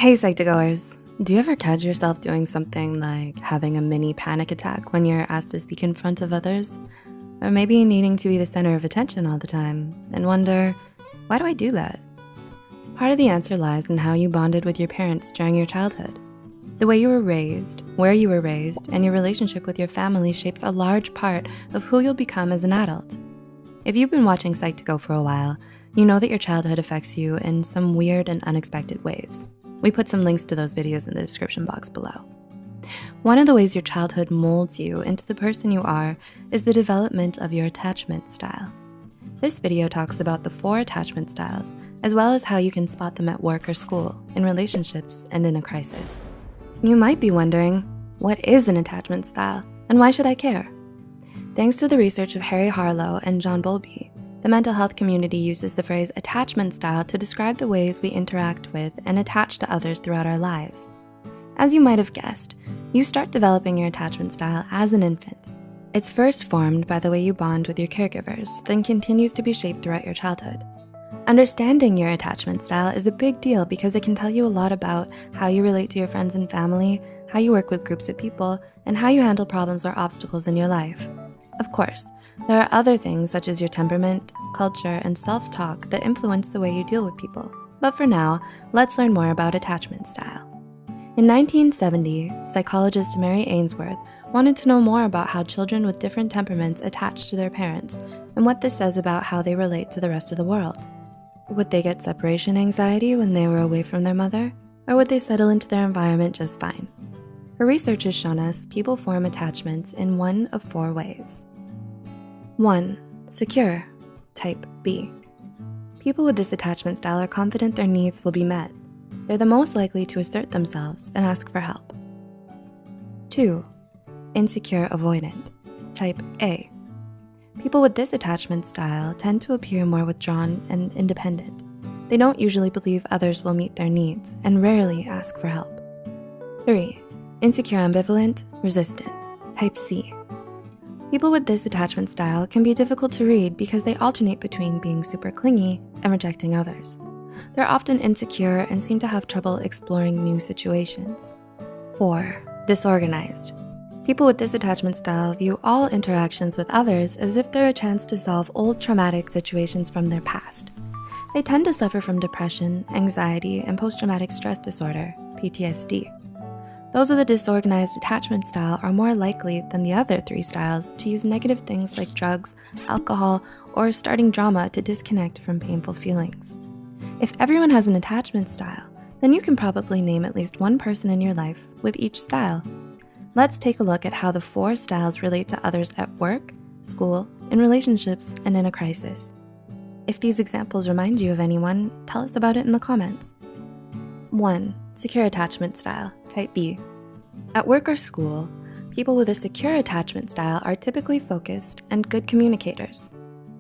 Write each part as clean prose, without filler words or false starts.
Hey Psych2Goers, do you ever catch yourself doing something like having a mini panic attack when you're asked to speak in front of others? Or maybe needing to be the center of attention all the time and wonder, why do I do that? Part of the answer lies in how you bonded with your parents during your childhood. The way you were raised, where you were raised, and your relationship with your family shapes a large part of who you'll become as an adult. If you've been watching Psych2Go for a while, you know that your childhood affects you in some weird and unexpected ways. We put some links to those videos in the description box below. One of the ways your childhood molds you into the person you are is the development of your attachment style. This video talks about the 4 attachment styles, as well as how you can spot them at work or school, in relationships, and in a crisis. You might be wondering, what is an attachment style, and why should I care? Thanks to the research of Harry Harlow and John Bowlby, the mental health community uses the phrase attachment style to describe the ways we interact with and attach to others throughout our lives. As you might have guessed, you start developing your attachment style as an infant. It's first formed by the way you bond with your caregivers, then continues to be shaped throughout your childhood. Understanding your attachment style is a big deal because it can tell you a lot about how you relate to your friends and family, how you work with groups of people, and how you handle problems or obstacles in your life. Of course, there are other things such as your temperament, culture, and self-talk that influence the way you deal with people. But for now, let's learn more about attachment style. In 1970, psychologist Mary Ainsworth wanted to know more about how children with different temperaments attach to their parents and what this says about how they relate to the rest of the world. Would they get separation anxiety when they were away from their mother? Or would they settle into their environment just fine? Her research has shown us people form attachments in one of 4 ways. 1. Secure, type B. People with this attachment style are confident their needs will be met. They're the most likely to assert themselves and ask for help. 2. Insecure avoidant, type A. People with this attachment style tend to appear more withdrawn and independent. They don't usually believe others will meet their needs and rarely ask for help. 3. Insecure ambivalent, resistant, type C. People with this attachment style can be difficult to read because they alternate between being super clingy and rejecting others. They're often insecure and seem to have trouble exploring new situations. 4. Disorganized. People with this attachment style view all interactions with others as if they're a chance to solve old traumatic situations from their past. They tend to suffer from depression, anxiety, and post-traumatic stress disorder, PTSD. Those with a disorganized attachment style are more likely than the other 3 styles to use negative things like drugs, alcohol, or starting drama to disconnect from painful feelings. If everyone has an attachment style, then you can probably name at least one person in your life with each style. Let's take a look at how the 4 styles relate to others at work, school, in relationships, and in a crisis. If these examples remind you of anyone, tell us about it in the comments. 1. Secure attachment style, type B. At work or school, people with a secure attachment style are typically focused and good communicators.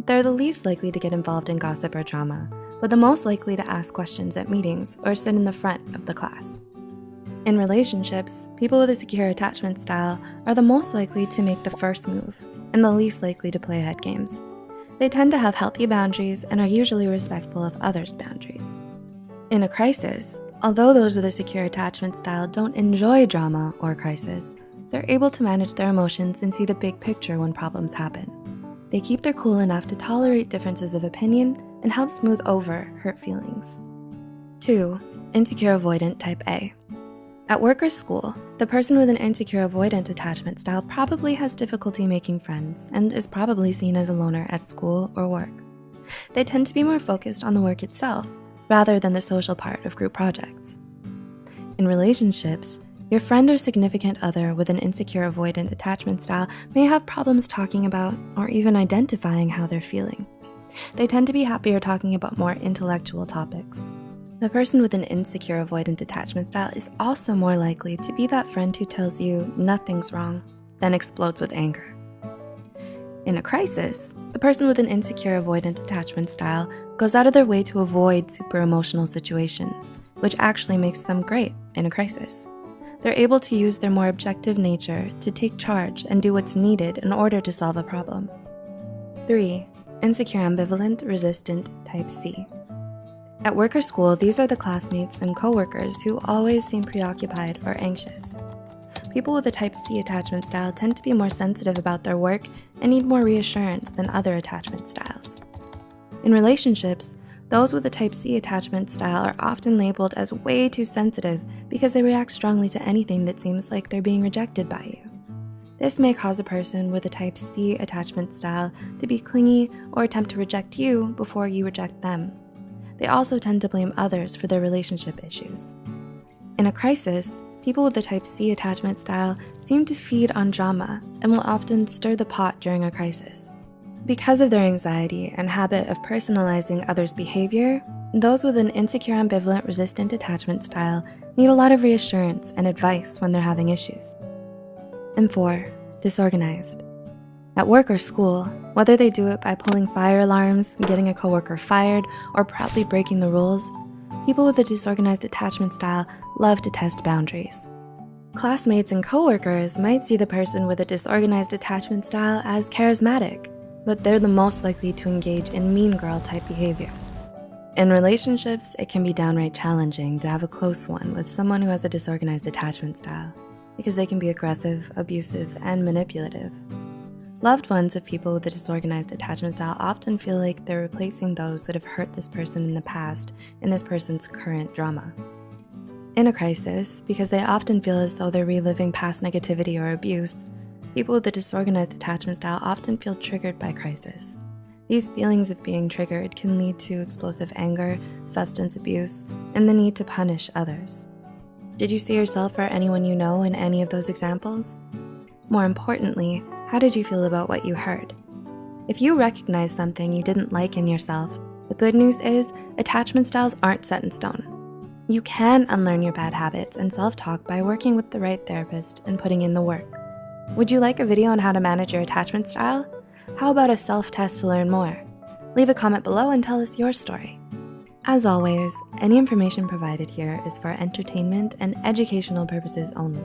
They're the least likely to get involved in gossip or drama, but the most likely to ask questions at meetings or sit in the front of the class. In relationships, people with a secure attachment style are the most likely to make the first move and the least likely to play head games. They tend to have healthy boundaries and are usually respectful of others' boundaries. In a crisis, although those with a secure attachment style don't enjoy drama or crisis, they're able to manage their emotions and see the big picture when problems happen. They keep their cool enough to tolerate differences of opinion and help smooth over hurt feelings. 2. Insecure avoidant, type A. At work or school, the person with an insecure avoidant attachment style probably has difficulty making friends and is probably seen as a loner at school or work. They tend to be more focused on the work itself rather than the social part of group projects. In relationships, your friend or significant other with an insecure avoidant attachment style may have problems talking about or even identifying how they're feeling. They tend to be happier talking about more intellectual topics. The person with an insecure avoidant attachment style is also more likely to be that friend who tells you nothing's wrong, then explodes with anger. In a crisis, the person with an insecure avoidant attachment style goes out of their way to avoid super emotional situations, which actually makes them great in a crisis. They're able to use their more objective nature to take charge and do what's needed in order to solve a problem. 3. Insecure ambivalent resistant, type C. At work or school, these are the classmates and coworkers who always seem preoccupied or anxious. People with a type C attachment style tend to be more sensitive about their work and need more reassurance than other attachment styles. In relationships, those with a type C attachment style are often labeled as way too sensitive because they react strongly to anything that seems like they're being rejected by you. This may cause a person with a type C attachment style to be clingy or attempt to reject you before you reject them. They also tend to blame others for their relationship issues. In a crisis, people with the type C attachment style seem to feed on drama and will often stir the pot during a crisis. Because of their anxiety and habit of personalizing others' behavior, those with an insecure, ambivalent, resistant attachment style need a lot of reassurance and advice when they're having issues. And 4, disorganized. At work or school, whether they do it by pulling fire alarms, getting a coworker fired, or proudly breaking the rules, people with a disorganized attachment style love to test boundaries. Classmates and coworkers might see the person with a disorganized attachment style as charismatic, but they're the most likely to engage in mean girl type behaviors. In relationships, it can be downright challenging to have a close one with someone who has a disorganized attachment style because they can be aggressive, abusive, and manipulative. Loved ones of people with a disorganized attachment style often feel like they're replacing those that have hurt this person in the past in this person's current drama. In a crisis, because they often feel as though they're reliving past negativity or abuse, people with a disorganized attachment style often feel triggered by crisis. These feelings of being triggered can lead to explosive anger, substance abuse, and the need to punish others. Did you see yourself or anyone you know in any of those examples? More importantly, how did you feel about what you heard? If you recognize something you didn't like in yourself, the good news is attachment styles aren't set in stone. You can unlearn your bad habits and self-talk by working with the right therapist and putting in the work. Would you like a video on how to manage your attachment style? How about a self-test to learn more? Leave a comment below and tell us your story. As always, any information provided here is for entertainment and educational purposes only.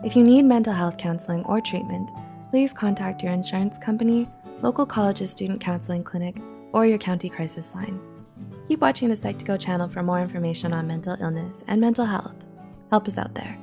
If you need mental health counseling or treatment, please contact your insurance company, local college's student counseling clinic, or your county crisis line. Keep watching the Psych2Go channel for more information on mental illness and mental health. Help us out there.